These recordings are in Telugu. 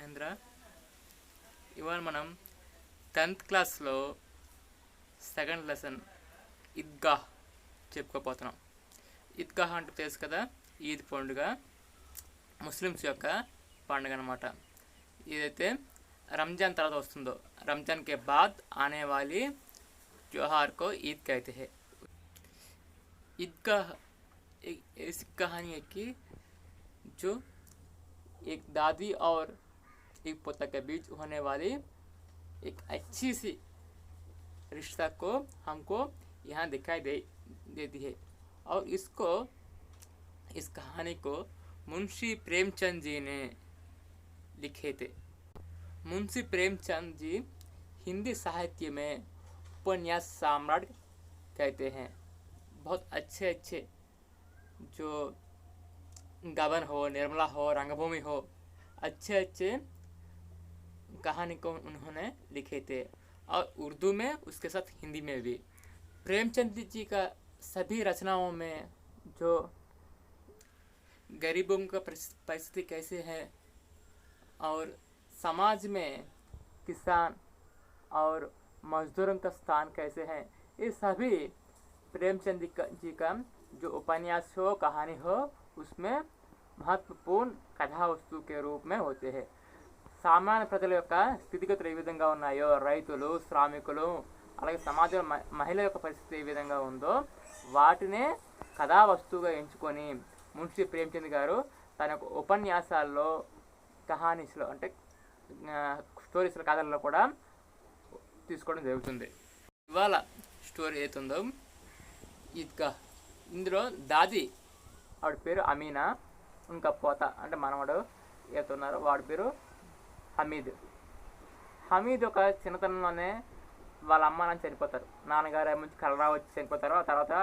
మహేంద్ర. ఇవాళ మనం 10th క్లాస్లో సెకండ్ లెసన్ ఈద్గాహ్ చెప్పుకోపోతున్నాం. ఈద్గాహ్ అంటే తెలుసు కదా, ఈద్ పండుగ ముస్లిమ్స్ యొక్క పండుగ అనమాట. ఏదైతే రంజాన్ తర్వాత వస్తుందో, రంజాన్ के बाद आने वाली त्योहार को ईद कहते हैं. ईदगाह ऐसी कहानी है कि जो एक दादी और एक पोता के बीच होने वाली एक अच्छी सी रिश्ता को हमको यहाँ दिखाई देती है. और इस कहानी को मुंशी प्रेमचंद जी ने लिखे थे. मुंशी प्रेमचंद जी हिंदी साहित्य में उपन्यास सम्राट कहते हैं. बहुत अच्छे जो गबन हो, निर्मला हो, रंगभूमि हो, अच्छे कहानी को उन्होंने लिखे थे. और उर्दू में, उसके साथ हिंदी में भी. प्रेमचंद जी का सभी रचनाओं में जो गरीबों का परिस्थिति कैसे है और समाज में किसान और मजदूरों का स्थान कैसे है, ये सभी प्रेमचंद जी का जो उपन्यास हो, कहानी हो, उसमें महत्वपूर्ण कथा वस्तु के रूप में होते हैं. సామాన్య ప్రజల యొక్క స్థితిగతులు ఏ విధంగా ఉన్నాయో, రైతులు, శ్రామికులు, అలాగే సమాజంలో మహిళల యొక్క పరిస్థితి ఏ విధంగా ఉందో వాటినే కథా వస్తువుగా ఎంచుకొని మున్షి ప్రేమచంద్ గారు తన యొక్క ఉపన్యాసాల్లో, కహానీస్లో అంటే స్టోరీస్లో, కథల్లో కూడా తీసుకోవడం జరుగుతుంది. ఇవాళ స్టోరీ అవుతుందో ఈద్గాహ్, ఇందులో దాది ఆవిడ పేరు అమీనా, ఇంకా పోత అంటే మనవడు ఏతున్నారో వాడి పేరు హమీద్. హమీద్ ఒక చిన్నతనంలోనే వాళ్ళ అమ్మ నాన్న చనిపోతారు. నాన్నగారు ఏమొచ్చి కలరా వచ్చి చనిపోతారు. ఆ తర్వాత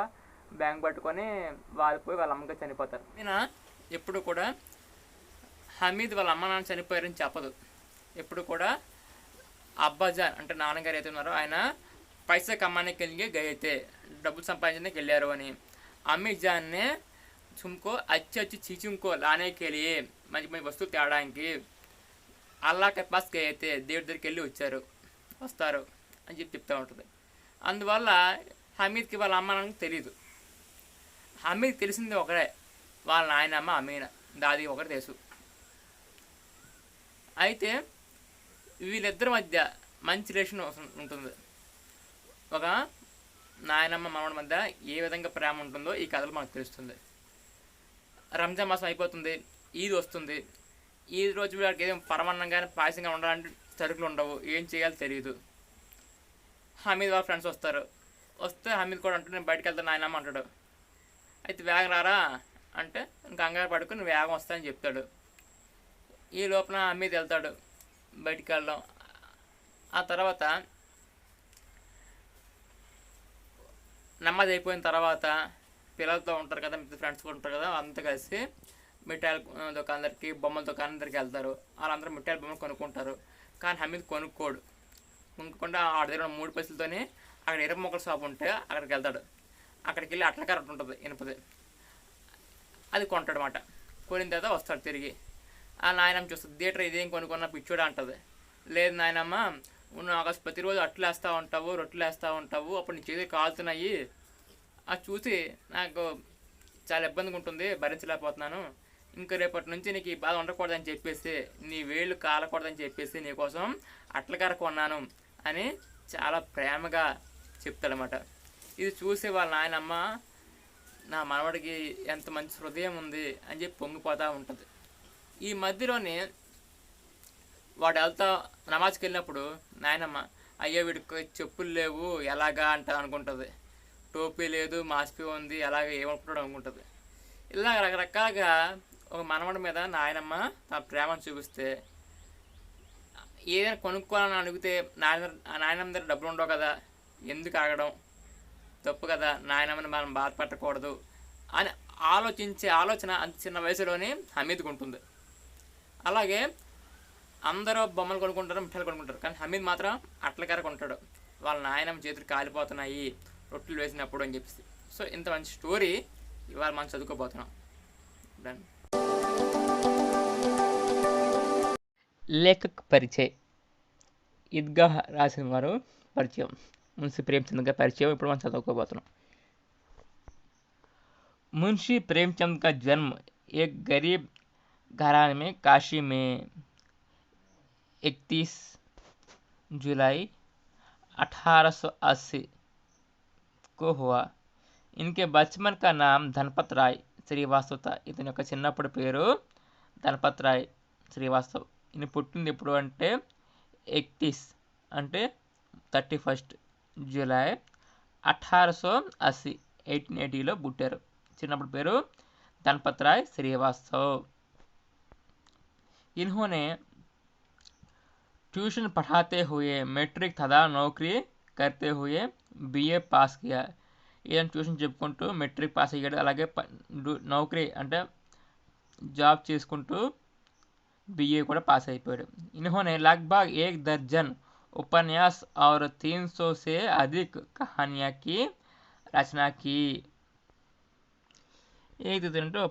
బ్యాంక్ పట్టుకొని వారిపోయి వాళ్ళ అమ్మగా చనిపోతారు. ఈయన ఎప్పుడు కూడా హమీద్ వాళ్ళ అమ్మ నాన్న చనిపోయారని చెప్పదు. ఎప్పుడు కూడా అబ్బాజాన్ అంటే నాన్నగారు అయితే ఉన్నారో ఆయన పైసా కమ్మానికి వెళ్ళి గైతే డబ్బులు సంపాదించడానికి వెళ్ళారు అని, అమ్మీ జాన్నే చుమ్కో అచ్చి చీచుంకో లానే కెళ్ళి మంచి మంచి వస్తువులు తేడానికి అల్లాహ్ పాస్ గైతే దేవుడి దగ్గరికి వెళ్ళి వస్తారు అని చెప్తూ ఉంటుంది. అందువల్ల హమీద్కి వాళ్ళ అమ్మ నాన్నకి తెలియదు. హమీద్ తెలిసింది ఒకడే, వాళ్ళ నాయనమ్మ అమీనా, దాది ఒకటి తెలుసు. అయితే వీళ్ళిద్దరి మధ్య మంచి రిలేషన్ ఉంటుంది. ఒక నాయనమ్మ మనవడి మధ్య ఏ విధంగా ప్రేమ ఉంటుందో ఈ కథలో మనకు తెలుస్తుంది. రంజాన్ మాసం అయిపోతుంది, ఈద్ వస్తుంది. ఈద్ రోజు వీళ్ళకి ఏదో పరమాన్నం కానీ పాయసంగా ఉండాలంటే సరుకులు ఉండవు, ఏం చేయాలో తెలియదు. హమీద్ వాళ్ళ ఫ్రెండ్స్ వస్తే హమీద్ కూడా అంటాడు నేను బయటకు వెళ్తాను నాయనమ్మ అంటాడు. అయితే వేగం రారా అంటే ఇంకా కంగారు పడుకుని వేగం వస్తానని చెప్తాడు. ఈ లోపల హమీద్ వెళ్తాడు బయటికి వెళ్ళడం. ఆ తర్వాత నమాజ్ అయిపోయిన తర్వాత పిల్లలతో ఉంటారు కదా, మిగతా ఫ్రెండ్స్ కూడా ఉంటారు కదా, అంతా కలిసి మిఠాయిల దుకాణాలకి, బొమ్మల దుకాణాలకి వెళ్తారు. వాళ్ళందరూ మిఠాయిల బొమ్మలు కొనుక్కుంటారు. కానీ హమీద్ కొనుక్కోకుండా ఆడ దగ్గర 3 పైసలతోనే అక్కడ ఇరవై మొక్కల షాప్ ఉంటే అక్కడికి వెళ్తాడు. అక్కడికి వెళ్ళి అట్ల కరెక్ట్ ఉంటుంది ఇనుపది, అది కొంటాడు అన్నమాట. కొనిన తర్వాత వస్తాడు తిరిగి. ఆ నాయనమ్మ చూస్తుంది, థియేటర్ ఇదేం కొనుక్కున్నా పిచ్చోడా అంటుంది. లేదు నాయనమ్మ, నువ్వు ప్రతిరోజు అట్లు వేస్తూ ఉంటావు, రొట్టెలు వేస్తూ ఉంటావు, అప్పుడు నీ చేతి కాలుతున్నాయి, అది చూసి నాకు చాలా ఇబ్బందిగా ఉంటుంది, భరించలేకపోతున్నాను. ఇంకా రేపటి నుంచి నీకు ఈ బాధ ఉండకూడదని చెప్పేసి, నీ వేళ్ళు కాలకూడదని చెప్పేసి నీకోసం అట్లకార కొన్నాను అని చాలా ప్రేమగా చెప్తాడనమాట. ఇది చూసి వాళ్ళ నాయనమ్మ నా మనవడికి ఎంత మంచి హృదయం ఉంది అని చెప్పి పొంగిపోతూ ఉంటుంది. ఈ మధ్యలోనే వాడు నమాజ్కి వెళ్ళినప్పుడు నాయనమ్మ అయ్యో వీడికి చెప్పులు లేవు ఎలాగా అంట అనుకుంటుంది. టోపీ లేదు, మాస్పీ ఉంది, అలాగే ఏమనుకుంటాడు అనుకుంటుంది. ఇలా రకరకాలుగా ఒక మనవడి మీద నాయనమ్మ తన ప్రేమను చూపిస్తే, ఏదైనా కొనుక్కోవాలని అడిగితే నాయనమ్మ దగ్గర డబ్బులు ఉండవు కదా, ఎందుకు ఆగడం, తప్పు కదా, నాయనమ్మని మనం బాధపెట్టకూడదు అని ఆలోచన అంత చిన్న వయసులోనే హమీద్కి ఉంటుంది. అలాగే అందరూ బొమ్మలు కొనుక్కుంటారు, మిఠాయిలు కొనుక్కుంటారు, కానీ హమీద్ మాత్రం అట్లకర కొంటాడు. వాళ్ళ నాయనమ్మ చేతులు కాలిపోతున్నాయి రొట్టెలు వేసినప్పుడు అని చెప్పేసి. సో ఇంత మంచి స్టోరీ ఇవాళ మనం చదువుకోబోతున్నాం. డన్. లేఖక్ పరిచయ్ ఈద్గాహ్ రాసిన వారు పరిచయం. మున్షి ప్రేమ్చంద్ का परिचय ఇప్పుడు మనం చదువుకోబోతున్నాం. मुंशी प्रेमचंद का जन्म एक गरीब घराने में काशी में 31 जुलाई 1880 को हुआ. इनके बचपन का नाम धनपत राय శ్రీవాస్తవ్ था. ఇతని యొక్క చిన్నప్పుడు పేరు ధనపత్ రాయ్ శ్రీవాస్తవ్. ఈయన పుట్టింది ఎప్పుడు అంటే 31 అంటే 31 జూలై 1880 1880లో పుట్టారు. చిన్నప్పుడు పేరు धनपत राय श्रीवास्तव. इन्होंने ट्यूशन पढ़ाते हुए मैट्रिक तथा नौकरी करते हुए बीए पास किया. ఈయన ట్యూషన్ చెప్పుకుంటూ మెట్రిక్ పాస్ అయ్యాడు. అలాగే నౌకరీ అంటే జాబ్ చేసుకుంటూ बीए కూడా పాస్ అయిపోయాడు. इन्होंने लगभग 1 दर्जन उपन्यास और 300 से अधिक कहानियां की रचना की.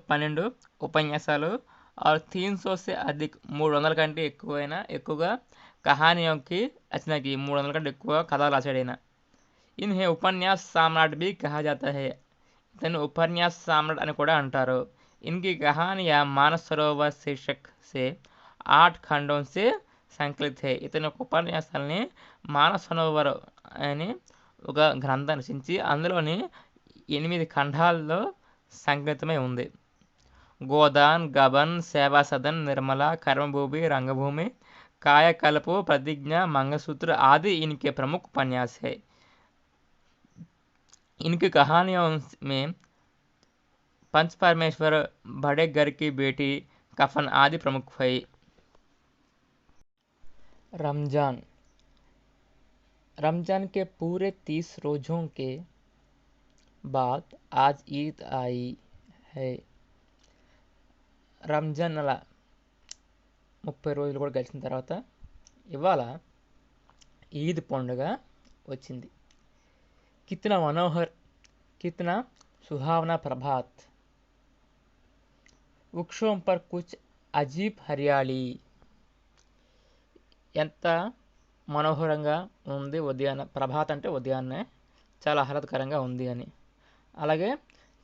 12 ఉపన్యాసాలు और 300 से अधिक 300 కంటే ఎక్కువగా कहानियों की रचना की. 300 కంటే ఎక్కువ కథలు రాశాడు ఆయన. इन्हें उपन्यास सम्राट भी कहा जाता है. इतने उपन्यास सम्राट అని కూడా అంటారు. इनकी कहानियां मानस सरोवर शीर्षक से 8 खंडों से संकलित है. ఇతని ఉపన్యాసాలని మానస్ సరోవర్ అని ఒక గ్రంథం రచించి అందులోని 8 ఖండాల్లో సంకలితమై ఉంది. गोदान, गबन, सेवा सदन, निर्मला, कर्मभूमि, रंगभूमि, कायाकल्प, प्रतिज्ञा, मंगलसूत्र आदि इनके प्रमुख उपन्यास है. इनकी कहानियों में पंच परमेश्वर, बड़े घर की बेटी, कफन आदि प्रमुख है. रमजान. रमजान के पूरे 30 रोजों के बाद आज ईद आई है. రంజాన్ నెల 30 రోజులు కూడా గడిచిన తర్వాత ఇవాళ ఈద్ పండుగ వచ్చింది. కిतना मनोहर, कितना सुहावना प्रभात, वृक्षों पर कुछ अजीब हरियाली. ఎంత మనోహరంగా ఉంది ఉదయాన్న. ప్రభాత్ అంటే ఉదయాన్నే చాలా ఆహ్లాదకరంగా ఉంది అని. అలాగే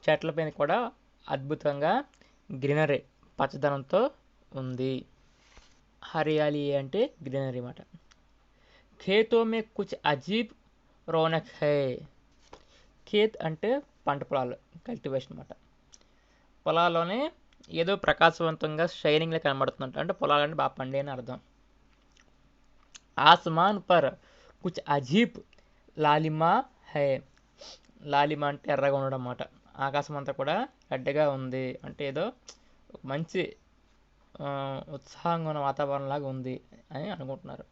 చెట్లపైన కూడా అద్భుతంగా గ్రీనరీ పచ్చదనంతో ఉంది. హరియాలి అంటే గ్రీనరీ మాట. ఖేతో మే కుచ్ అజీబ్ రౌనక్ హై. ఖేత్ అంటే పంట పొలాలు, కల్టివేషన్ మాట. పొలాల్లోనే ఏదో ప్రకాశవంతంగా షైనింగ్లో కనబడుతుందంట. అంటే పొలాలంటే బాగా పండి అని అర్థం. ఆస్మాన్ పర్ కుచ్ అజీబ్ లాలిమా హై. లాలిమా అంటే ఎర్రగా ఉండడం అన్నమాట. ఆకాశం అంతా కూడా రెడ్గా ఉంది అంటే ఏదో మంచి ఉత్సాహంగా ఉన్న వాతావరణం లాగా ఉంది అని అనుకుంటున్నారు.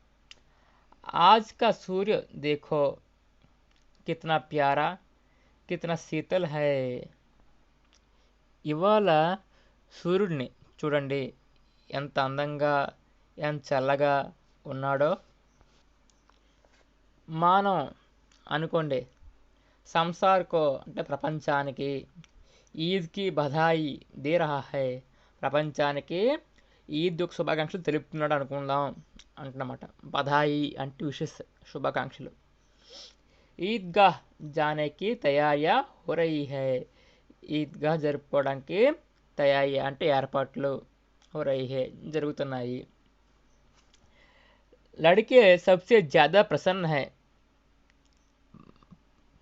ఆజ్ కా సూర్య దేఖో కితనా ప్యారా, కితనా శీతల్ హై. ఇవాళ సూర్యుడిని చూడండి ఎంత అందంగా ఎంత చల్లగా ఉన్నాడో. మానం అనుకోండి సంసార్కో అంటే ప్రపంచానికి, ఈద్కి బధాయి దే రహా హై. ప్రపంచానికి ఈద్ యొక్క శుభాకాంక్షలు తెలుపుతున్నాడు అనుకుందాం అంటున్నమాట. బధాయి అంటే విశేష శుభాకాంక్షలు. ఈద్గాహ్ జానేకి తయారియా హో రహీ హై. ఈద్గాహ్ జరుపుకోవడానికి తయారీ అంటే ఏర్పాట్లు హో రహీ హై జరుగుతున్నాయి. లడికే సబ్సే జ్యాదా ప్రసన్న హై.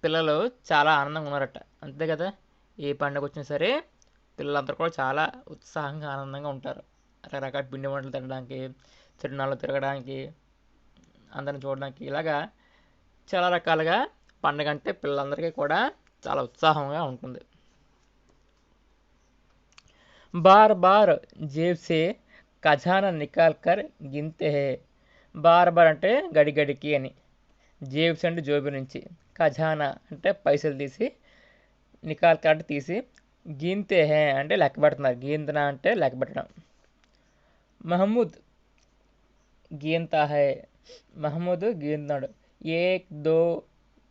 పిల్లలు చాలా ఆనందంగా ఉన్నారట. అంతే కదా, ఏ పండుగ వచ్చినా సరే పిల్లలందరూ కూడా చాలా ఉత్సాహంగా ఆనందంగా ఉంటారు. రకరకాల పిండి వంటలు తినడానికి, తిరునాళ్ళు తిరగడానికి, అందరిని చూడడానికి, ఇలాగా చాలా రకాలుగా పండుగ అంటే పిల్లలందరికీ కూడా చాలా ఉత్సాహంగా ఉంటుంది. బార్ బార్ జేబ్ సే ఖజానా నికాల్ కర్ గిన్తే హై. బార్ బార్ అంటే గడిగడికి అని, జేబ్స్ అంటే జోబు నుంచి, ఖజానా అంటే పైసలు తీసి, నికాల్ కర్ అంటే తీసి, గిన్తే హై అంటే లెక్క పెడుతున్నారు. గీంతనా అంటే లెక్క పెట్టడం. మహమూద్ గీంతా హై. మహమూద్ గీంతున్నాడు. 1 2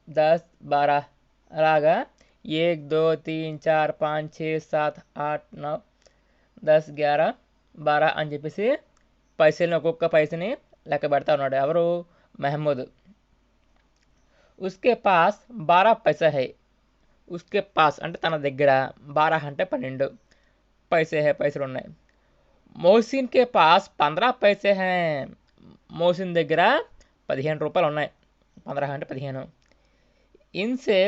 10 12 అలాగా 1 2 3 4 5 6 7 8 9 10 11 12 అని చెప్పేసి పైసల్ని ఒక్కొక్క పైసని లెక్క పెడతా ఉన్నాడు. ఎవరు? మహమ్మద్. ఉస్కే పాస్ 12 పైసా హై. ఉస్కే పాస్ అంటే తన దగ్గర, 12 అంటే 12 పైసే హై, పైసలు ఉన్నాయి. మోహసిన్ కే పాస్ 15 పైసే హై. మోహసిన్ దగ్గర 15 రూపాయలు ఉన్నాయి. 15 అంటే 15. ఇన్సే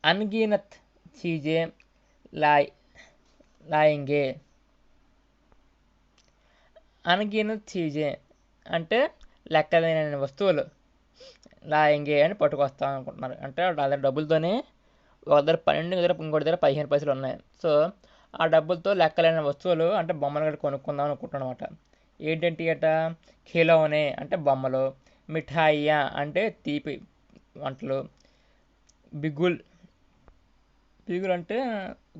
అన్గినత్ చీజే లాయింగే. అన్గినత్ చీజే అంటే లెక్కలేని వస్తువులు, లాయింగే అని పట్టుకొస్తాం అనుకుంటున్నారు. అంటే వాళ్ళ డబ్బులతోనే ఒక దగ్గర 12, ఇంకోటి దగ్గర 15 పైసలు ఉన్నాయి. సో ఆ డబ్బులతో లెక్కలేని వస్తువులు అంటే బొమ్మలు గట్రా కొనుక్కుందాం అనుకుంటున్నాను అనమాట. ఏంటంటే అట ఖిలౌనే అంటే బొమ్మలు, మిఠాయియా అంటే తీపి వంటలు, బిగుల్ బిగుల్ అంటే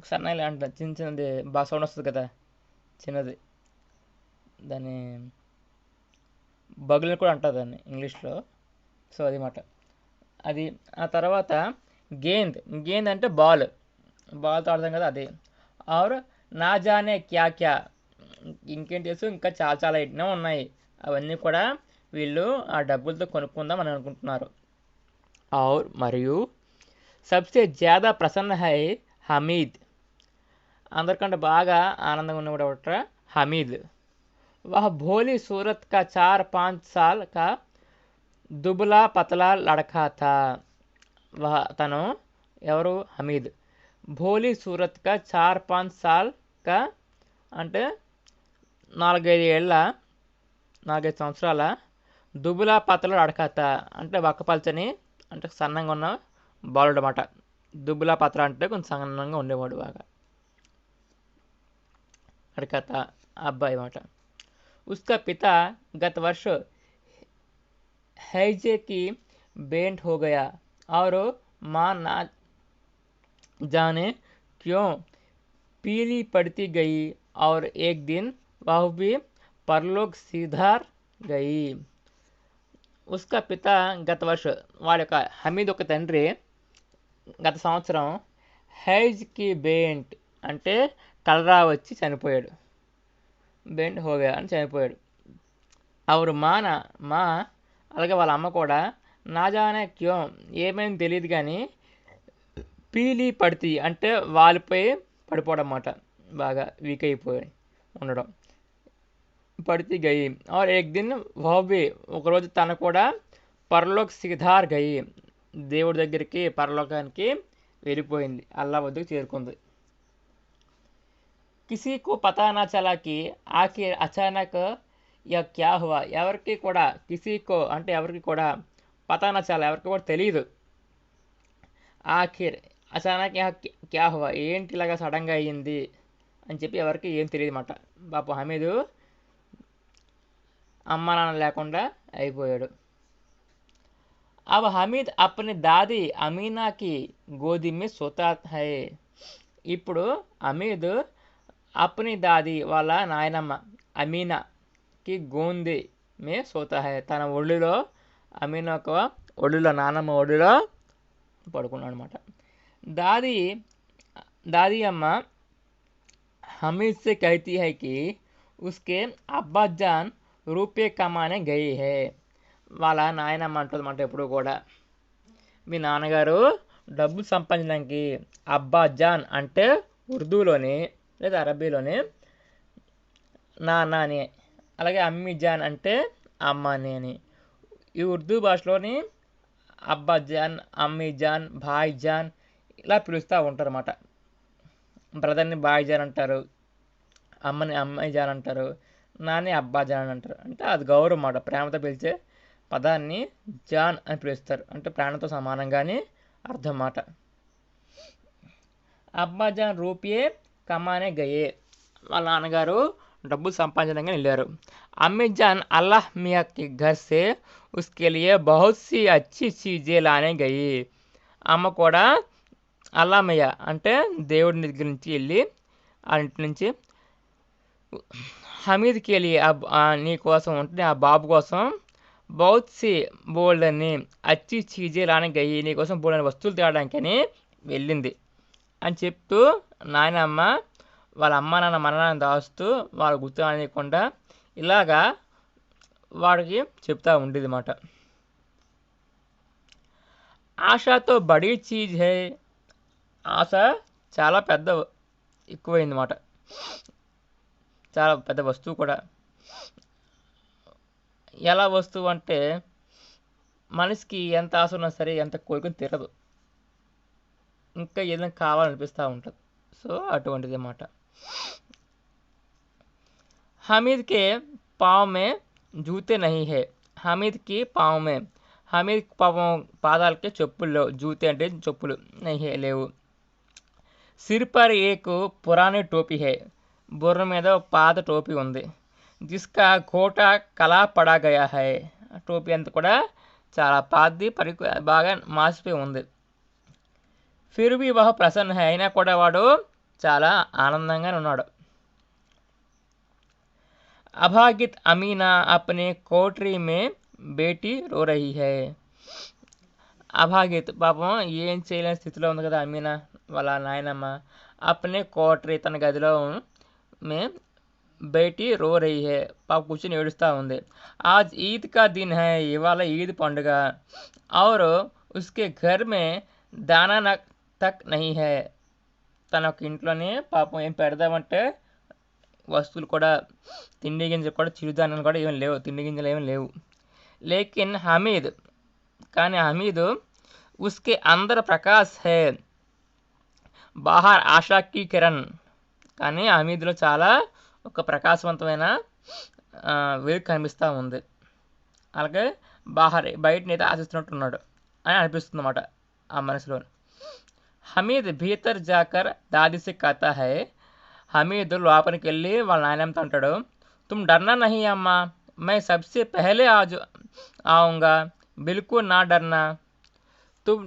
సన్నగా అంటే చిన్న చిన్నది బాగా సౌండ్ వస్తుంది కదా, చిన్నది, దాన్ని బగులని కూడా అంటారు దాన్ని ఇంగ్లీష్లో. సో అది మాట అది. ఆ తర్వాత గేంద్. గేంద్ అంటే బాల్తో ఆడతాం కదా అది. ఆర్ నా జానే క్యా క్యా, ఇంకేం తెలుసు, ఇంకా చాలా చాలా ఎన్నో ఉన్నాయి. అవన్నీ కూడా వీళ్ళు ఆ డబ్బులతో కొనుక్కుందాం అని అనుకుంటున్నారు. और మరియు సబ్సే జ్యాదా ప్రసన్న హై హమీద్. అందరికంటే బాగా ఆనందంగా ఉన్నవాడు ఎవట? హమీద్. वह भोली सूरत का 4-5 साल का दुबला पतला लड़का था. वह తను ఎవరు? హమీద్. భోలీ సూరత్ కా 4-5 సాల్ కా అంటే 4-5 సంవత్సరాల, దుబులా పతలా లడకత అంటే వక్కపల్చని అంటే సన్నంగా ఉన్న బాలుడు అన్నమాట. దుబులా పతలా అంటే కొంచెం సన్నంగా ఉండేవాడు బాగా. లడకత అబ్బాయి అన్నమాట. उसका पिता गत वर्ष हैजे की बेंट हो गया और माँ ना जाने क्यों पीली पड़ती गई और एक दिन वह भी परलोक सिधार गई. उसका पिता గత వర్ష వాడి యొక్క హమీద్ ఒక తండ్రి గత సంవత్సరం హైజ్కి బెయింట్ అంటే కలరా వచ్చి చనిపోయాడు. బెంట్ హోగా అని చనిపోయాడు. ఆవిడ మా అలాగే వాళ్ళ అమ్మ కూడా నాజానే క్యో ఏమైంది తెలియదు కానీ పీలి పడితే అంటే వాలిపోయి పడిపోవడం అన్నమాట, బాగా వీక్ అయిపోయి ఉండడం. పడితే గయి ఆర్ ఏక్ దిన్ వహ్బీ ఒకరోజు తను కూడా పరలోక్ సిధార్ గయి దేవుడి దగ్గరికి పరలోకానికి వెళ్ళిపోయింది, అల్లా వద్దకు చేరుకుంది. किसी को पता ना चला कि आखिर अचानक यह क्या हुआ. ఎవరికి కూడా కిసీకో అంటే ఎవరికి కూడా, పతా నా చాలా ఎవరికి కూడా తెలియదు. ఆఖిర్ అచానక్ యహ క్యా హువా ఏంటి ఇలాగా సడన్గా అయ్యింది అని చెప్పి ఎవరికి ఏం తెలియదు అన్నమాట. పాపం హమీదు అమ్మ నాన్న లేకుండా అయిపోయాడు. अब हमीद अपनी दादी अमीना की गोदी में सोता है. ఇప్పుడు హమీద్ అప్ని దాది వాళ్ళ నాయనమ్మ అమీనాకి గోంది మే సోతా హై తన ఒళ్ళులో, అమీనా ఒక ఒళ్ళులో, నానమ్మ ఒళ్ళులో పడుకున్నాడు అనమాట. दादी अम्मा हमीद से कहती है कि उसके अब्बा जान रुपये कमाने गए है. వాళ్ళ నాయనమ్మ అంటుంది అన్నమాట ఎప్పుడు కూడా, మీ నాన్నగారు డబ్బు సంపాదించడానికి, అబ్బా జాన్ అంటే ఉర్దూలోని లేదా అరబీలోని నాన్న అని, అలాగే అమ్మీ జాన్ అంటే అమ్మ అని. ఈ ఉర్దూ భాషలోని అబ్బా జాన్, అమ్మీ జాన్, భాయ్ జాన్ ఇలా పిలుస్తూ ఉంటారు అన్నమాట. బ్రదర్ని భాయ్ జాన్ అంటారు, అమ్మని అమ్మాయి జాన్ అంటారు, నాని అబ్బా జాన్ అంటారు. అంటే అది గౌరవం అన్నమాట, ప్రేమతో పిలిచే పదాన్ని జాన్ అని పిలుస్తారు, అంటే ప్రాణంతో సమానంగానే అర్థం మాట. అబ్బా జాన్ రూపియే కమానే గయే వాళ్ళ నాన్నగారు డబ్బులు సంపాదించడానికి వెళ్ళారు. అమ్మీ జాన్ అల్లాహ్ మియా కి ఘర్ సే ఉస్కే లియే బహుత్ సి అచ్చి చీజే లానే గయి. అమ్మ కూడా అల్లా మియా అంటే దేవుడి దగ్గర నుంచి వెళ్ళి ఆ ఇంటి నుంచి హమీద్కి వెళ్ళి నీ కోసం ఉంటే ఆ బాబు కోసం బహుత్ సి బోల్డని అచ్చి చీజే లానే గయి నీకోసం బోల్డని వస్తువులు తేవడానికని వెళ్ళింది అని చెప్తూ నాయనమ్మ వాళ్ళ అమ్మ నాన్న మరణాన్ని దాస్తూ వాళ్ళ గుర్తు అనేయకుండా ఇలాగా వాడికి చెప్తా ఉండేది మాట. ఆశతో బడీ చీజ్ హే, ఆశ చాలా ఎక్కువైంది మాట, చాలా పెద్ద వస్తువు కూడా. ఎలా వస్తువు అంటే మనిషికి ఎంత ఆశ ఉన్నా సరే ఎంత కోరుకుని తీరదు, ఇంకా ఏదైనా కావాలనిపిస్తూ ఉంటుంది. సో అటువంటిది అన్నమాట. హమీద్ కే పావ్ మే జూతే నహీ హే, హమీద్కి పావ్ మే, హమీద్ పాపం పాదాలకి చెప్పులు లేవు, జూతే అంటే చెప్పులు, నహీ లేవు. సిర్ పర్ ఏక్ పురానీ టోపీ హే, బుర్ర మీద పాత టోపీ ఉంది. జిస్కా ఘోటా కలా పడా గయా హై, టోపీ అంతా కూడా చాలా పాతది, బాగా మాసిపోయి ఉంది. ఫిర్ భీ వహ్ ప్రసన్న హై, అయినా కూడా వాడు చాలా ఆనందంగానే ఉన్నాడు. అభాగిత్ అమీనా అప్నే కోటరీ మే బేటీ రో రహీ హై, అభాగిత్ పాపం ఏం చేయలేని స్థితిలో ఉంది కదా అమీనా వాళ్ళ నాయనమ్మ. అప్నే కోటరీ తన గదిలో మే బేటీ రో రహీ హై, పాప కూర్చొని ఏడుస్తూ ఉంది. ఆజ్ ఈద్ కా దిన్ హై, ఇవాళ ఈద్ పండుగ. ఔర్ ఉస్కే ఘర్ మే దానా తక్ నహీ హై, తన ఒక ఇంట్లోనే పాపం ఏం పెడదామంటే వస్తువులు కూడా, తిండి గింజలు కూడా, చిరుధాన్యాలు కూడా ఏమి లేవు, తిండి గింజలు ఏమి లేవు. లేకిన్ హమీద్, కానీ హమీద్ ఉస్కే అందర్ ప్రకాశ్ హై బాహర్ ఆశాకి కిరణ్, కానీ హమీద్లో చాలా ఒక ప్రకాశవంతమైన వెలుగు కనిపిస్తూ ఉంది. అలాగే బయటనైతే ఆశిస్తున్నట్టున్నాడు అని అనిపిస్తుంది అన్నమాట ఆ మనసులో. హమీద్ భీతర్ జాకర్ దాదీసే కహతా హై, హమీద్ లోపలికి వెళ్ళి వాళ్ళ నాయనమ్మతో అంటాడు, తుమ్ డర్నా నహీ అమ్మా, మై సబ్సే పెహలే ఆऊंगा, బిల్కుల్ నా డర్నా, తుమ్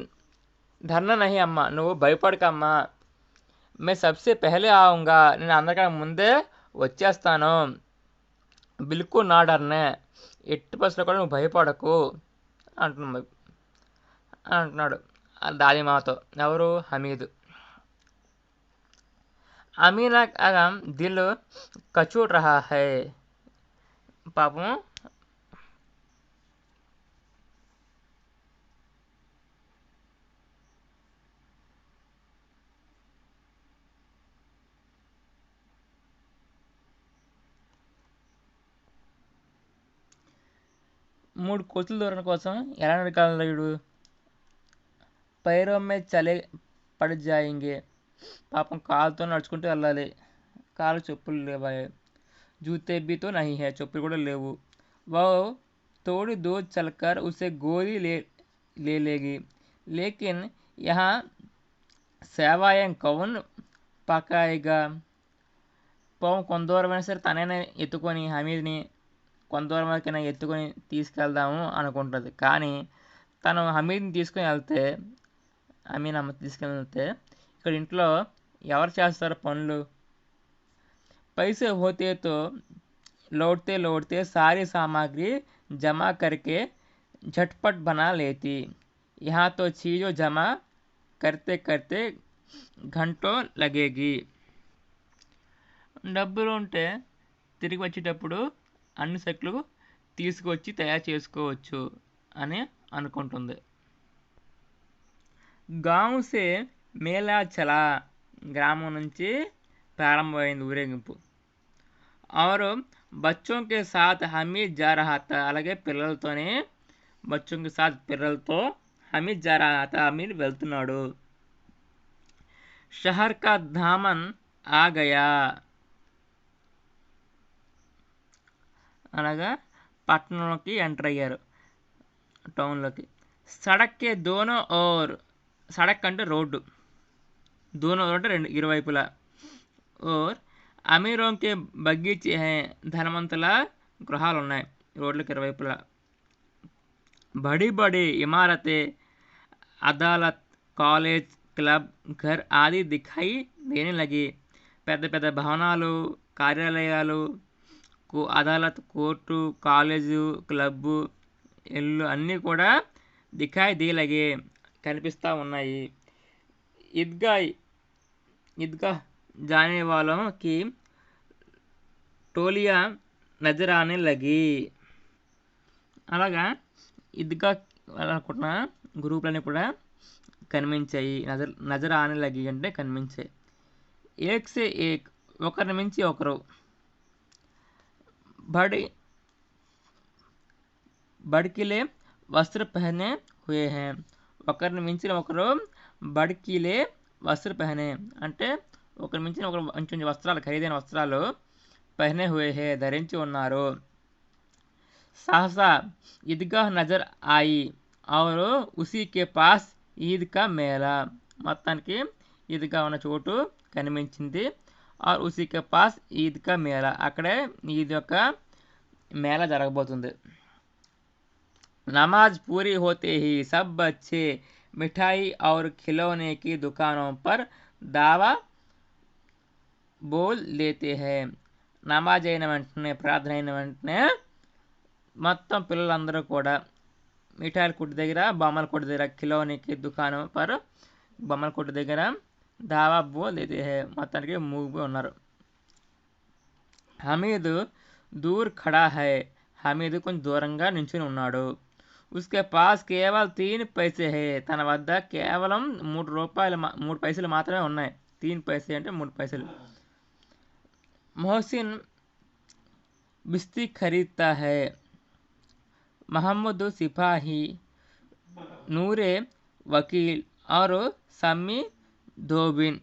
డర్నా నహీ అమ్మా, నువ్వు భయపడకమ్మా, మే సబ్సే పెహలే ఆऊंगा, నేను అందరికన్నా ముందే వచ్చేస్తాను, బిల్కుల్ నా డర్నే, ఎట్టి పరిస్థితుల్లో కూడా నువ్వు భయపడకు అంటున్నాడు దాదిమాతో. ఎవరు? హమీద్. అమీనా का दिल कचोट रहा है, పాపం మూడు కోతుల దూరం కోసం ఎలా నడకాలి వీడు? పైరమ్మే చలే పడి జాయింగే, పాపం కాలుతో నడుచుకుంటూ వెళ్ళాలి, కాలు చెప్పులు లేవాయి. జూతే బీతో నహీ హై, చెప్పులు కూడా లేవు. వో తోడి దూద్ చల్కర్ ఉసే గోలీ ले लेगी, लेकिन यहाँ సేవాయం కౌన్ పకాయిగా, పాపం కొంత దూరమైనా సరే తనైనా ఎత్తుకొని హమీద్ని కొంత దూరం వరకైనా ఎత్తుకొని తీసుకెళ్దాము అనుకుంటుంది. కానీ తను హమీద్ని తీసుకొని వెళ్తే, అమ్మ తీసుకుని వెళ్తే ఇక్కడ ఇంట్లో ఎవరు చేస్తారు పనులు? पैसे होते तो लौटते लौटते सारी सामग्री जमा करके झटपट बना लेती, यहाँ तो चीज़ों जमा करते करते घंटों लगेगी. డబ్బులు ఉంటే తిరిగి వచ్చేటప్పుడు అన్ని సరుకులు తీసుకొచ్చి తయారు చేసుకోవచ్చు అని అనుకుంటుంది. గాంవ్ సే మేళా చలా, గ్రామం నుంచి ప్రారంభమైంది ఊరేగింపు. और बच्चों के साथ हमीद जा रहा था, అలాగే పిల్లలతోనే बच्चों के साथ పిల్లలతో హమీద్ जा रहा था, హమీద్ వెళ్తున్నాడు. शहर का दामन आ गया, అనగా పట్టణంలోకి ఎంటర్ అయ్యారు, టౌన్లోకి. సడక్ కే దోనో ఓర్, సడక్ అంటే రోడ్డు, దోనో అంటే రెండు ఇరువైపులా, ఓర్ అమీరోం కే బగీచే హై, ధనవంతుల గృహాలు ఉన్నాయి రోడ్లకు ఇరువైపులా. బడి బడి ఇమారతే అదాలత్ కాలేజ్ క్లబ్ ఘర్ ఆది దిఖాయి దేనే లగి, పెద్ద పెద్ద భవనాలు, కార్యాలయాలు, అదాలత్ కోర్టు, కాలేజు, క్లబ్బు, ఇల్లు అన్నీ కూడా దిఖాయి దే లగే కనిపిస్తూ ఉన్నాయి. ఈద్గా जाने वालों की टोलियां నజర్ ఆనే లగి. అలాగా ఇదిగా అనుకుంటున్న గ్రూపులన్నీ కూడా కనిపించాయి. నజర్ ఆనే లగి అంటే కనిపించాయి. ఏక్ సే ఏక్, ఒకరిని మించి ఒకరు. బడికిలే వస్త్ర పహనే హుయే హై, ఒకరిని మించిన ఒకరు బడికిలే వస్త్ర పహనే అంటే ఒకరిని మించిన ఒకరు మంచి మంచి వస్త్రాలు, ఖరీదైన వస్త్రాలు పహనే హుయే హై ధరించి ఉన్నారు. सहसा ईदगाह नजर आई और उसी के पास ఈద్ కా మేళా. మొత్తానికి ఈద్గా ఉన్న చోటు కనిపించింది. और उसी के पास ఈద్ కా మేళా, అక్కడే ఈద్ యొక్క మేళా జరగబోతుంది. नमाज पूरी होते ही सब बच्चे मिठाई और खिलौने की दुकानों पर दावा बोल देते हैं. నమాజ్ అయిన వెంటనే, ప్రార్థన అయిన వెంటనే మొత్తం పిల్లలందరూ కూడా మిఠాయిల కొట్టు దగ్గర, బొమ్మల కొట్టు దగ్గర, ఖిలౌనీకి దుకాణం పర్ బొమ్మల కొట్టు దగ్గర దావా బోల్ దేతే హై మొత్తానికి మూగిపోయి ఉన్నారు. హమీద్ దూర్ ఖడా హై, హమీద్ కొంచెం దూరంగా నించుని ఉన్నాడు. ఉస్కే పాస్ కేవల్ 3 పైసే హై, తన వద్ద కేవలం 3 పైసలు మాత్రమే ఉన్నాయి. 3 పైసే అంటే 3 పైసలు. మొహసిన్ బిస్తీ ఖరీదతా హై, మహమ్మద్ సిపాహి, నూరే వకీల్ और సమ్మి ధోబిన్.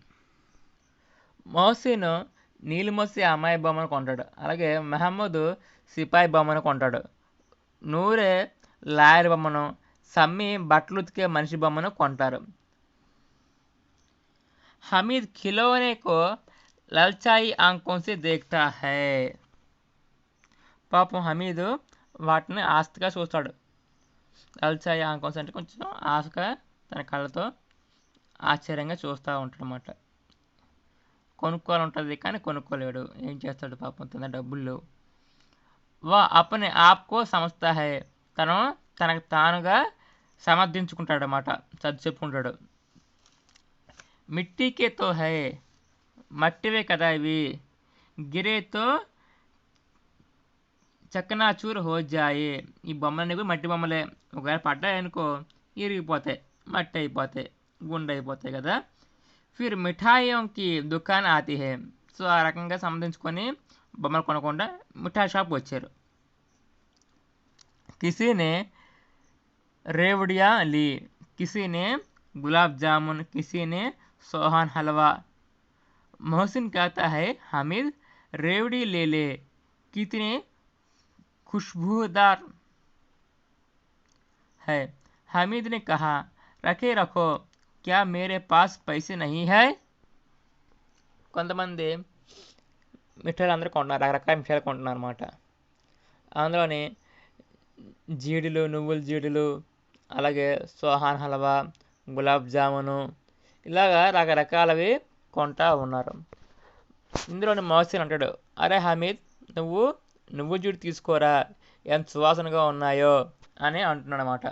మొహసిన్ నీలిమొస్సి అమ్మాయి బొమ్మను కొంటాడు. అలాగే మహమ్మద్ సిపాయి బొమ్మను కొంటాడు. నూరే లాయర్ బొమ్మను, సమ్మి బట్టలు ఉతికే మనిషి బొమ్మను కొంటారు. హమీద్ ఖిలౌనే కో లల్చాయి ఆంఖోं से देखता है, పాపం హమీద్ వాటిని ఆస్తిగా చూస్తాడు. లల్చాయి ఆంఖోं से అంటే కొంచెం ఆశగా తన కళ్ళతో ఆశ్చర్యంగా చూస్తూ ఉంటాడు అన్నమాట. కొనుక్కోవాలి ఉంటుంది కానీ కొనుక్కోలేడు. ఏం చేస్తాడు పాపం, తన డబ్బులు లేవు. వా అపనే ఆప్కో సమజ్తా హై, తనకు తానుగా సమర్థించుకుంటాడు అన్నమాట, చదువు చెప్పుకుంటాడు. మిట్టీకే తో హై, మట్టివే కదా ఇవి, గిరే తో చకనాచూర్ హో జాయే, ఈ బొమ్మలన్నీ కూడా మట్టి బొమ్మలే, ఒకవేళ పడ్డాయనుకో ఇరిగిపోతాయి, మట్టి అయిపోతాయి, గుండె అయిపోతాయి కదా. ఫిర్ మిఠాయియోంకి దుకాన్ ఆతి హై, సో ఆ రకంగా సంబంధించుకొని బొమ్మలు కొనకుండా మిఠాయి షాప్ వచ్చారు. కిసీనే రేవడియా లీ, కిసీనే గులాబ్ జామున్, కిసీనే सोहान हलवा. मोहसिन कहता है हामिद रेवड़ी ले ले, कितने खुशबूदार है. हामिद ने कहा रखे रखो, क्या मेरे पास पैसे नहीं है. కొంతమంది మిఠాయిలు అందరూ కొంటున్నారు, రకరకాల మిఠాయిలు కొంటున్నారు అన్నమాట. అందులోని జీడిలు, నువ్వుల జీడిలు, అలాగే సోహాన్ హల్వా, గులాబ్ జామును, ఇలాగా రకరకాలవి కొంటా ఉన్నారు. ఇందులోని మోహసిన్ అంటాడు, అరే హమీద్ నువ్వు జీడి తీసుకోరా, ఎంత సువాసనగా ఉన్నాయో అని అంటున్నాడు అన్నమాట.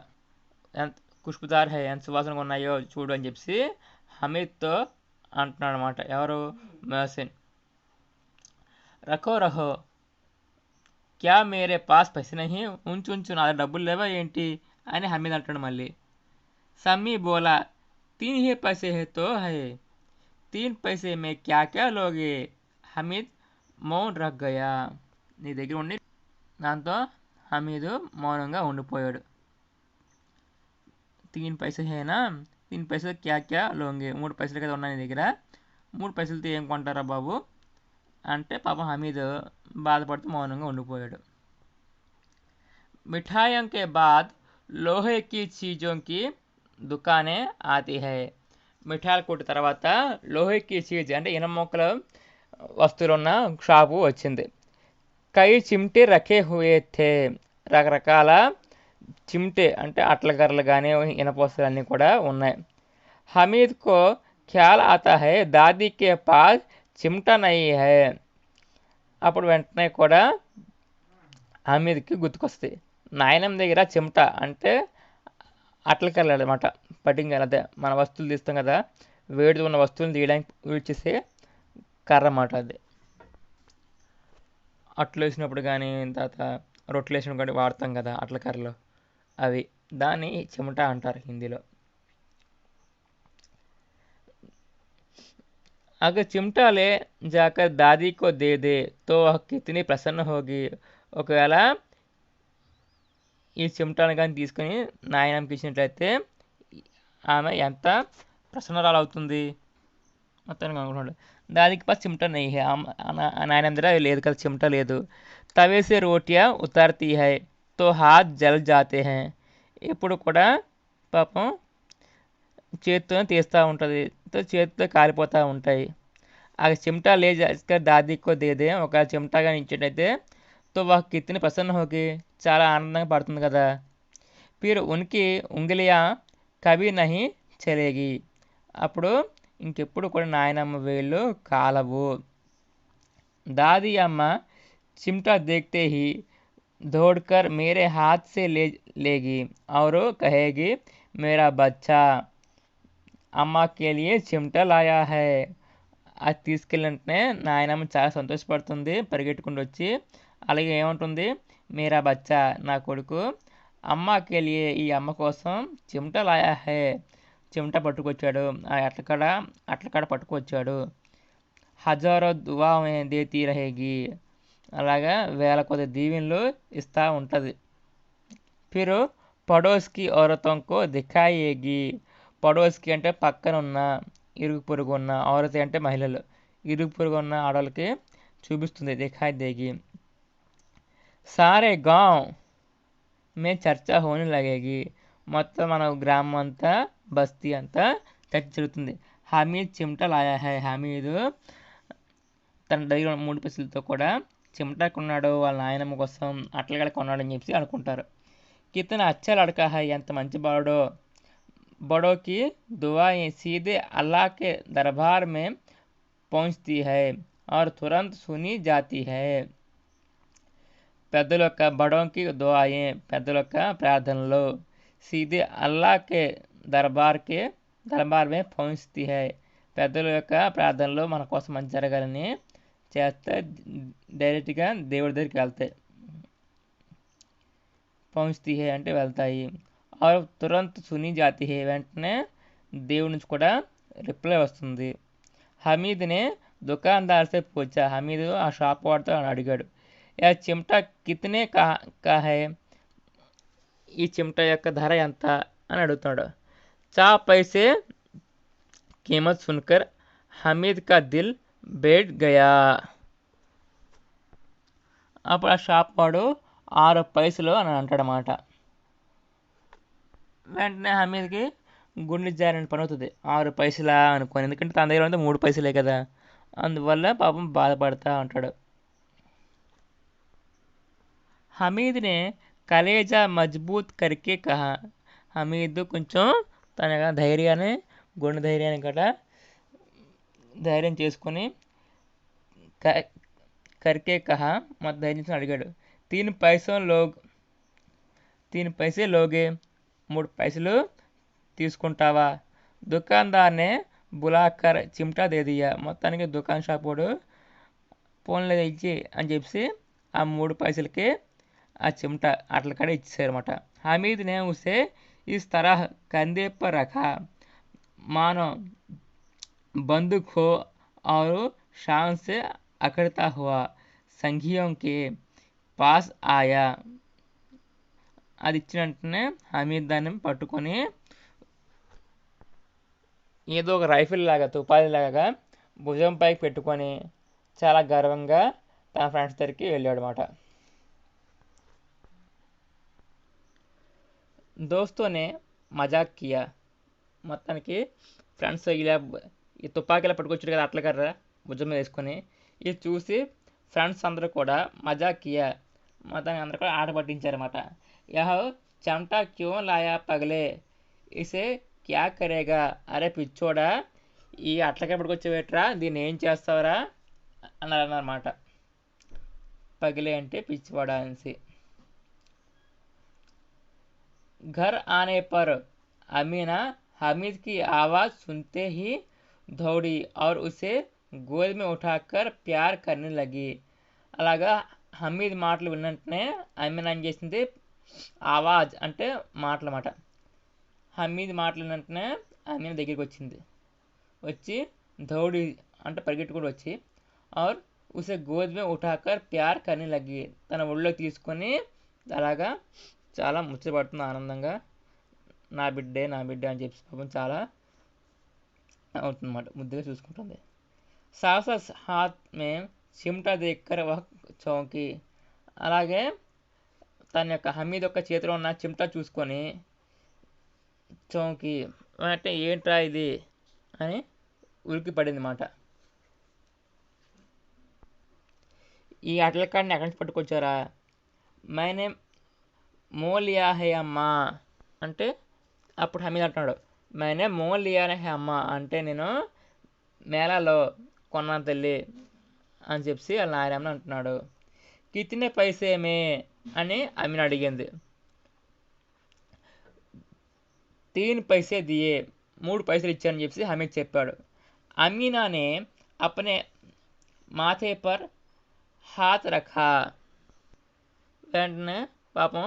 ఎంత ఖుష్బుదార్ హై, ఎంత సువాసనగా ఉన్నాయో చూడు అని చెప్పి హమీద్తో అంటున్నాడు అనమాట. ఎవరు? మోహసిన్. రఖో రహో క్యా మేరే పాస్ పైసే నహీ, ఉంచు నా డబ్బులు లేవా ఏంటి అని హమీద్ అంటాడు మళ్ళీ. సమ్మీ బోలా 3 ही पैसे है तो है, 3 पैसे में क्या क्या लोगे. హమీద్ మౌన్ రఖ్ గయా, నీ దగ్గర ఉండి. దాంతో హమీద్ మౌనంగా ఉండిపోయాడు. 3 पैसे హేనా, 3 पैसे క్యా క్యా లోంగే, 3 పైసలు కదా ఉన్నాయి నీ దగ్గర, 3 పైసలతో ఏం కొంటారా బాబు అంటే పాపం హమీద్ బాధపడుతూ మౌనంగా ఉండిపోయాడు. మిఠాయిयों के बाद लोहे की चीज़ों की దుకానే ఆతి హై. మిఠాయిల కొట్టు తర్వాత లోహేకి చీజ్ అంటే ఇనమొక్కల వస్తువులున్న షాపు వచ్చింది. కై చిమ్టే రఖే హుయే థే, రకరకాల చిమ్టే అంటే అట్లగర్రలు కానీ ఇనప వస్తువులన్నీ కూడా ఉన్నాయి. హమీద్ కో ఖ్యాల్ ఆతా హై దాదీ కే పాస్ చిమ్టా నహీ హై, అప్పుడు వెంటనే కూడా హమీద్కి గుర్తుకొస్తాయి, నాయనమ్మ దగ్గర చిమ్టా అంటే అట్లకర్రలు అనమాట, పట్టింగ్ అదే మన వస్తువులు తీస్తాం కదా, వేడిగా ఉన్న వస్తువులు తీయడానికి యూజ్ చేసే కర్ర అన్నమాట అది. అట్లు వేసినప్పుడు కానీ, తర్వాత రొట్టెలు వేసినప్పుడు కానీ వాడతాం కదా అట్ల కర్రలు, అవి. దాన్ని చిమట అంటారు హిందీలో. अगर चिमटा ले जाकर दादी को दे दे तो वह कितनी प्रसन्न होगी. ఒకవేళ ఈ చిమటాను కానీ తీసుకొని నాయనమ్మకి ఇచ్చినట్లయితే ఆమె ఎంత ప్రసన్నరాలు అవుతుంది మొత్తానికి అనుకున్నాడు. దానికి పాస్ చిమటా నహీ హై, నాయనమ్మ దగ్గర లేదు కదా, చిమటా లేదు. తవే సే రోటియా ఉతార్తీ హై తో హాత్ జల్ జాతే హై. ఎప్పుడు కూడా పాపం చేతితోనే తీస్తూ ఉంటుంది, చేతితో కాలిపోతూ ఉంటాయి. ఆ చిమటా లే జాकर దాదీ కో దే దే, ఒక చిమటా కానీ ఇచ్చేటైతే తో వహ్ కితనీ ప్రసన్న హోగి, చాలా ఆనందంగా పడుతుంది కదా. ఫిర్ ఉన్కి ఉంగిలియా కభీ నహీ చలేగి, అప్పుడు ఇంకెప్పుడు కూడా నాయనమ్మ వేళ్ళు కాలవు. दादी अम्मा चिमटा देखते ही दौड़कर मेरे हाथ से ले लेगी और कहेगी मेरा बच्चा अम्मा के लिए चिमटा लाया है. అది తీసుకెళ్ళినట్టే నాయనమ్మ చాలా సంతోషపడుతుంది, పరిగెట్టుకుంటూ వచ్చి. అలాగే ఏమంటుంది, మీరా బచ్చా, నా కొడుకు, అమ్మకి ఈ అమ్మ కోసం చిమట లాయా హే, చిమట పట్టుకొచ్చాడు, అట్లకాడ పట్టుకొచ్చాడు. హజారో దువా దేతీ రహేగి, అలాగా వేల కొద్ది దీవెనలు ఇస్తూ ఉంటుంది. ఫిర్ పడోస్కి ఔరతోంకో దిఖాయేగి, పడోస్కి అంటే పక్కన ఉన్న ఇరుగు పొరుగు ఉన్న, ఔరతి అంటే మహిళలు, ఇరుగు పొరుగు ఉన్న ఆడవాళ్ళకి చూపిస్తుంది, దిఖాయి దేగి. సారే గాంవ్ మే చర్చ హోనే లగేగి, మొత్తం మన గ్రామం అంతా, బస్తీ అంతా చర్చ జరుగుతుంది. హమీద్ చిమట లాయా హై, హమీదు తన దగ్గర 3 పైసలతో కూడా చిమటా కొన్నాడు, వాళ్ళ నాయనమ్మ కోసం అట్లగడ కొన్నాడు అని చెప్పి అనుకుంటారు. కితన అచ్చా లడకా హై, ఎంత మంచి బాడో. बड़ों की दुआएं सीधे अल्लाह के दरबार में पहुंचती है और तुरंत सुनी जाती है. పెద్దల యొక్క బడోంకి దుఆయే, పెద్దల యొక్క ప్రార్థనలు, సీదే అల్లాహ్ దర్బార్ మే పహుంచతీ హై, పెద్దల యొక్క ప్రార్థనలు మన కోసం మంచి జరగాలని చేస్తే డైరెక్ట్గా దేవుడి దగ్గరికి వెళ్తాయి. పహుంచతీ హై అంటే వెళ్తాయి. और तुरंत सुनी जाती है, వెంటనే దేవుడి నుంచి కూడా రిప్లై వస్తుంది. హమీద్నే దుకాన్దార్ సే పూఛా, హమీద్ ఆ షాప్ వాడితో అడిగాడు, యా చిమటా కితనే కా హై, ఈ చిమటా యొక్క ధర ఎంత అని అడుగుతున్నాడు. 4 पैसे कीमत सुनकर హమీద్ కా దిల్ బైఠ్ గయా, అప్పుడు ఆ షాప్ వాడు 6 పైసలు అని అంటాడనమాట. వెంటనే హమీద్కి గుండె జారిన పని అవుతుంది, 6 పైసలా అనుకోని, ఎందుకంటే తన దగ్గర ఉంటే 3 పైసలే కదా, అందువల్ల పాపం బాధపడతా ఉంటాడు. హమీద్నే కలేజా మజ్బూత్ కరికే కహా, హమీద్ కొంచెం తన ధైర్యాన్ని, గుండె ధైర్యాన్ని గట్రా ధైర్యం చేసుకొని కరికే కహా, మొత్తం ధైర్యం అడిగాడు. 3 पैसे लोगे, 3 పైసలు తీసుకుంటావా. దుకాన్దార్నే బులాకర్ చిమటా దే దియా, మొత్తానికి దుకాన్ షాప్ వాడు ఫోన్లో ఇచ్చి అని చెప్పి ఆ 3 పైసలకి ఆ చిమటా అట్లకాడ ఇచ్చేసారన్నమాట. హమీద్ నే ఉసే ఇస్ తరహ్ కంధే పర్ రఖా మానో बंदूक हो और शान से अकड़ता हुआ संघियों के पास आया. అది ఇచ్చిన వెంటనే హమీద్ దాన్ని పట్టుకొని ఏదో ఒక రైఫిల్ లాగా, తుపాకీ లాగా భుజం పైకి పెట్టుకొని చాలా గర్వంగా తన ఫ్రెండ్స్ దగ్గరికి వెళ్ళాడు అనమాట. దోస్తోనే మజాక్ కియా, మొత్తానికి ఫ్రెండ్స్ ఇలా ఈ తుపాకీలా పట్టుకొచ్చాడు కదా అట్లకర్ర భుజం మీద వేసుకొని, ఇది చూసి ఫ్రెండ్స్ అందరూ కూడా మజాక్ కియా, మొత్తానికి అందరూ కూడా ఆట పట్టించారన్నమాట. యహ చెమటా క్యూ లాయా పగలే, ఇసే క్యా కరేగా, అరే పిచ్చోడా ఈ అట్లకర్ర పట్టుకొచ్చేవేట్రా, దీన్ని ఏం చేస్తావురా అన్నారన్నమాట. పగిలే అంటే పిచ్చివాడా అనేసి. घर आने पर अमीना हामिद की आवाज़ सुनते ही दौड़ी और उसे गोद में उठाकर प्यार करने लगी. అలాగా హమీద్ మాటలు విన్నట్టునే అమీనా ఏం చేసింది, ఆవాజ్ అంటే మాటలన్నమాట. హమీద్ మాటలు విన్నట్టునే అమీనా దగ్గరికి వచ్చింది. వచ్చి దౌడి అంటే పరిగెట్టుకుంటూ వచ్చి और उसे गोद में उठाकर ప్యార్ करने लगी. తన ఒళ్ళో తీసుకొని అలాగా చాలా ముచ్చటపడుతుంది ఆనందంగా. నా బిడ్డే నా బిడ్డ అని చెప్పి పాపం చాలా అవుతుందన్నమాట, ముద్దుగా చూసుకుంటుంది. సాహస హాత్ మే చిమ్టా దేక్కర్ వహ్ చౌకి. అలాగే తన యొక్క హమీద్ యొక్క చేతిలో ఉన్న చిమ్టా చూసుకొని చౌకి అంటే ఏంట్రా ఇది అని ఉలికి పడింది మాట. ఈ అటలకాడిని ఎక్కడి నుంచి పట్టుకొచ్చారా? మైనే మోలియా హే అమ్మా అంటే అప్పుడు హమీద్ అంటున్నాడు, మైనే మోలియా హే అమ్మా అంటే నేను మేళాలో కొన్నాను తల్లి అని చెప్పి వాళ్ళ నాయనమ్మని అంటున్నాడు. కితనే పైసే మే అని అమీన్ అడిగింది. 3 पैसे दिए, 3 పైసలు ఇచ్చానని చెప్పి హమీద్ చెప్పాడు. అమీనానే అప్నే మాథే పర్ హాత్ రఖా. వెంటనే పాపం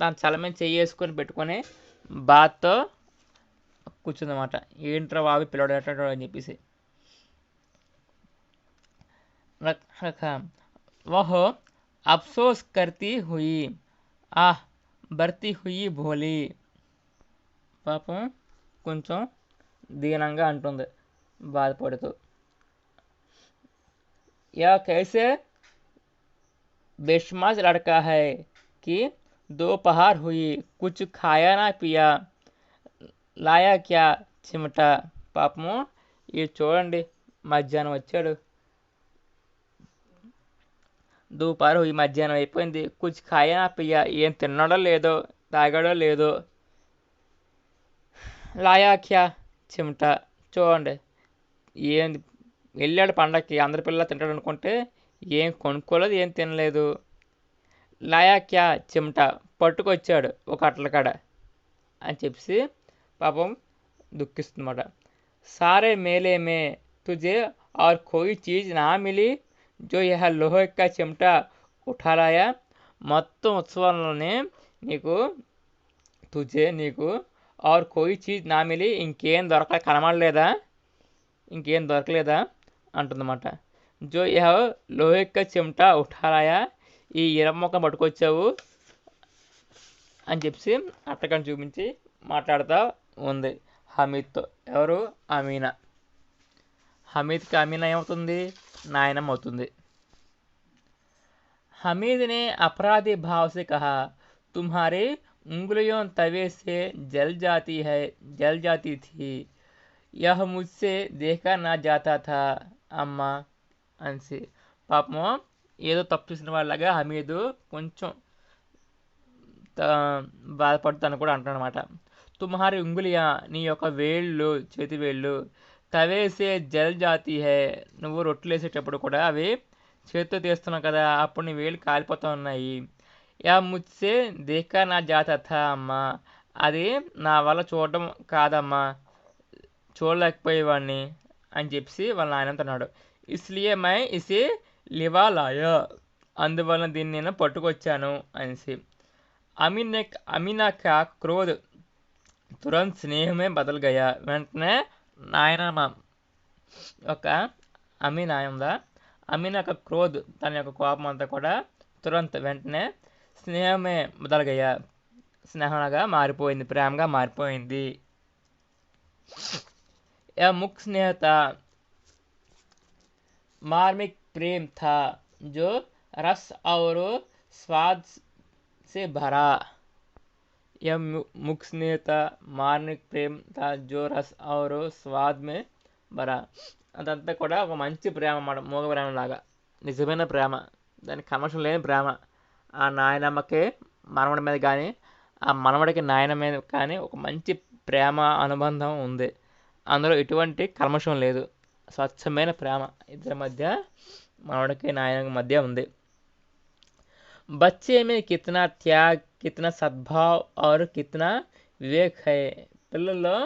తన చల మీద చెయ్యేసుకొని పెట్టుకొని బాత్తో కూర్చుందన్నమాట. ఏంట్రా బాబు పిల్లడు అని చెప్పేసి. రఖా వహో అఫ్సోస్ కర్తీ హుయి ఆహ్ బర్తీ హుయి భోలీ. పాపం కొంచెం దీనంగా అంటుంది బాధపడుతూ. యా కైసే बेशमाज लड़का है कि दोपहर हुई कुछ खाया ना पिया లాయా క్యా చిమట. పాపము ఇది చూడండి, మధ్యాహ్నం వచ్చాడు, దూపారు ఈ మధ్యాహ్నం అయిపోయింది, కుచ్ ఖాయా పియ్యా ఏం తిన్నాడో లేదో తాగాడో లేదో, లాయా క్యా చిమట చూడండి ఏం వెళ్ళాడు పండక్కి అందరి పిల్లలు తింటాడు అనుకుంటే ఏం కొనుక్కోలేదు ఏం తినలేదు. లాయా క్యా చిమట పట్టుకొచ్చాడు ఒక అట్లకాడ అని చెప్పి పాపం దుఃఖిస్తుందన్నమాట. సారే మేలే మే తుజే और कोई चीज़ ना मिली जो यह लोहे का चिमटा उठा लाया. మొత్తం ఉత్సవాల్లోనే నీకు తుజే నీకు और कोई चीज़ ना मिली ఇంకేం కనబడలేదా, ఇంకేం దొరకలేదా అంటుందన్నమాట. జో యహ లోహే కా చిమటా ఉఠా లాయా, ఈ ఇరమ్మొక్క పట్టుకొచ్చావు అని చెప్పి అట్టకని చూపించి మాట్లాడుతూ ఉంది హమీద్తో. ఎవరు? అమీనా. హమీద్కి అమీనా ఏమవుతుంది? నాయనమ్మ అవుతుంది. हमीद ने अपराधी भाव से कहा, तुम्हारी उंगलियों तवे से जल जाती थी, यह मुझसे देखा ना जाता था అమ్మా అనేసి. పాపం ఏదో తప్పు చేసిన వాళ్ళగా హమీదు కొంచెం బాధపడుతాను కూడా అంటాడనమాట. తుమ్హారి ఉంగులియా నీ యొక్క వేళ్ళు చేతి వేళ్ళు, తవేసే జల్ జాతి హై నువ్వు రొట్టెలు వేసేటప్పుడు కూడా అవి చేతితో తీస్తున్నావు కదా అప్పుడు నీ వేళ్ళు కాలిపోతూ ఉన్నాయి. యా ముచ్చే దేకా నా జాత అమ్మా అది నా వల్ల చూడటం కాదమ్మా చూడలేకపోయేవాడిని అని చెప్పి వాళ్ళ నాయనంతో అన్నాడు. ఇస్లియే మై ఇసే లివా లాయా అందువలన దీన్ని నేను పట్టుకొచ్చాను అనేసి. అమీనా కా క్రోధ్ తురంత్ స్నేహమే బదల్ గయా. వెంటనే నాయనమ్మ ఒక అమీనా ఉందా, అమీనా యొక్క క్రోధ్ తన యొక్క కోపం అంతా కూడా తురంత్ వెంటనే స్నేహమే బదల్ గయా స్నేహంగా మారిపోయింది, ప్రేమగా మారిపోయింది. యह मुख स्नेह था मार्मिक प्रेम था जो रस और स्वाद से भरा. यह मुख स्नेह था मार्मिक प्रेम था जो रस और स्वाद में भरा. అదంతా కూడా ఒక మంచి ప్రేమ అన్నమాట, మూగ ప్రేమ లాగా నిజమైన ప్రేమ, దానికి కమర్షం లేని ప్రేమ. ఆ నాయనమ్మకి మనవడి మీద కానీ ఆ మనవడికి నాయన మీద కానీ ఒక మంచి ప్రేమ అనుబంధం ఉంది. అందులో ఎటువంటి కల్మషం లేదు, స్వచ్ఛమైన ప్రేమ ఇద్దరి మధ్య మనవడికి నాయనకి మధ్య ఉంది. బచ్చే మే కితనా త్యాగ్ కితనా సద్భావ్ और कितना వివేక్ హై. పిల్లల్లో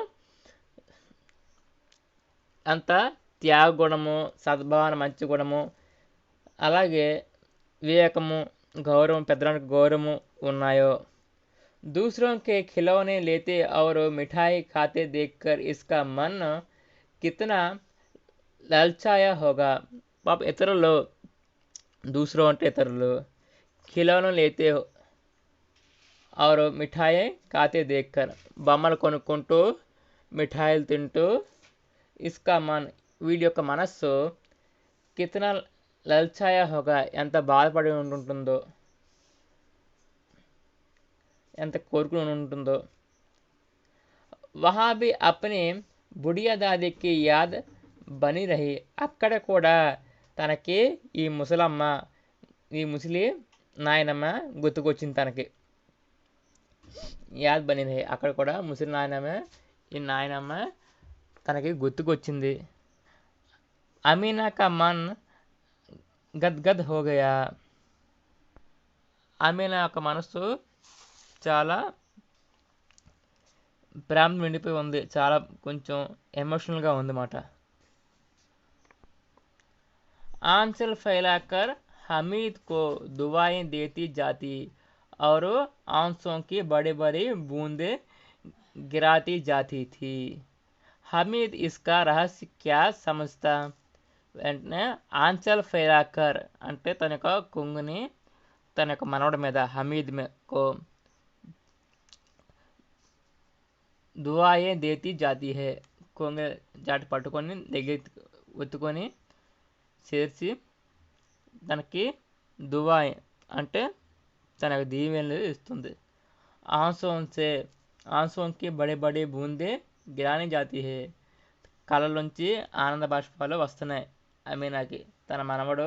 అంత త్యాగ గుణము, సద్భావన మంచి గుణము, అలాగే వివేకము, गौरव పెద్దలకు गौरव ఉన్నాయో। दूसरों के खिलौने लेते और मिठाई खाते देखकर इसका मन कितना ललचाया होगा। पाप इतरुలు दूसरों అంటే ఇతరులు खिलौने लेते और मिठाई खाते देखकर బొమ్మలు కొనుక్కుంటూ మిఠాయిలు తింటూ इसका मन వీడి యొక్క మనస్సు कितना ललचाया होगा ఎంత బాధపడి ఉంటుందో, ఎంత కోరుకుని ఉంటుందో। वहाँ भी अपनी बुढ़िया दादी की याद बनी रही। అక్కడ కూడా తనకి ఈ ముసలమ్మ, ఈ ముసలి నాయనమ్మ గుర్తుకొచ్చింది తనకి। యాద్ బనీ రహీ, అక్కడ కూడా ముసలి నాయనమ్మ, ఈ నాయనమ్మ తనకి గుర్తుకొచ్చింది। అమీనా కా మన్ గద్గద్ హో గయా, అమీనా యొక్క మనసు చాలా ప్రేమ నిండిపోయి ఉంది, చాలా కొంచెం ఎమోషనల్గా ఉందన్నమాట। आंचल फैलाकर हमीद को दुआएं देती जाती और आंसुओं की बड़ी बड़ी बूंदें गिराती जाती थी। हमीद इसका रहस्य क्या समझता। వెంటనే ఆంచల్ ఫైలాకర్ అంటే తన యొక్క కొంగుని తన యొక్క మనవడి మీద హమీద్ కో దుఆయే దేతి జాతి హే, కొంగ జాటి పట్టుకొని దగ్గర ఒత్తుకొని చేర్చి తనకి దువాయ్ అంటే తనకు దీవెనలు ఇస్తుంది। ఆంసోంకి బడి బడి బూందే గిరాని జాతి హే, కళ్ళలోంచి ఆనంద బాష్పాలు వస్తున్నాయి అమీనాకి తన మనవడు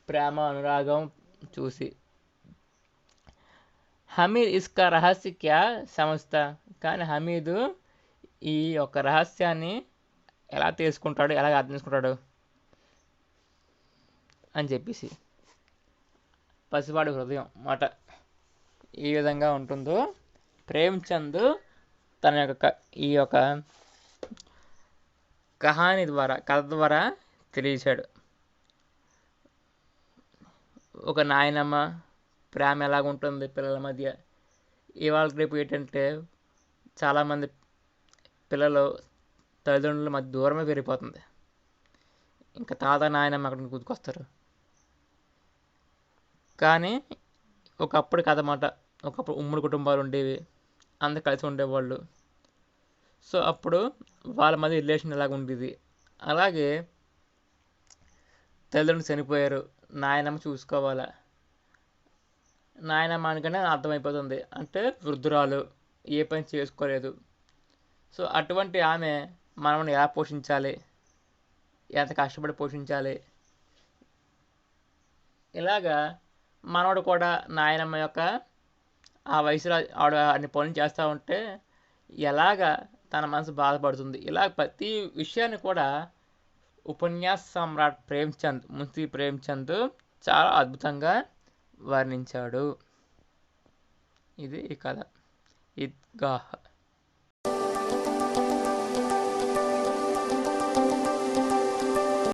ప్రేమ అనురాగం చూసి। హమీద్ ఇస్కా రహస్య క్యా సమజ్తా, కానీ హమీదు ఈ యొక్క రహస్యాన్ని ఎలా తెలుసుకుంటాడు, ఎలా అర్థం చేసుకుంటాడు అని చెప్పేసి। పసివాడి హృదయం మాట ఈ విధంగా ఉంటుందో ప్రేమ్చంద్ తన యొక్క ఈ యొక్క కహాని ద్వారా, కథ ద్వారా తెలియచాడు। ఒక నాయనమ్మ ప్రేమ ఎలాగుంటుంది పిల్లల మధ్య। ఇవాళ రేపు ఏంటంటే చాలామంది పిల్లలు తల్లిదండ్రుల మధ్య దూరమే పెరిగిపోతుంది, ఇంకా తాత నాయనమ్మ అక్కడికి గుర్తుకొస్తారు। కానీ ఒకప్పుడు కథ మాట, ఒకప్పుడు ఉమ్మడి కుటుంబాలు ఉండేవి, అందరు కలిసి ఉండేవాళ్ళు। సో అప్పుడు వాళ్ళ మధ్య రిలేషన్ ఎలాగ ఉండేది, అలాగే తల్లిదండ్రులు చనిపోయారు, నాయనమ్మ చూసుకోవాలా, నాయనమ్మ అనగానే అర్థమైపోతుంది అంటే వృద్ధురాలు, ఏ పని చేసుకోలేదు। సో అటువంటి ఆమె మనల్ని ఎలా పోషించాలి, ఎంత కష్టపడి పోషించాలి, ఇలాగా మనవడు కూడా నాయనమ్మ యొక్క ఆ వయసులో ఆవిడ అన్ని పనులు చేస్తూ ఉంటే ఎలాగా తన మనసు బాధపడుతుంది, ఇలా ప్రతి విషయాన్ని కూడా ఉపన్యాస సమ్రాట్ ప్రేమ్చంద్, మున్షీ ప్రేమ్చంద్ చాలా అద్భుతంగా వర్ణించాడు। ఇది ఈ కథ ఈద్గాహ్।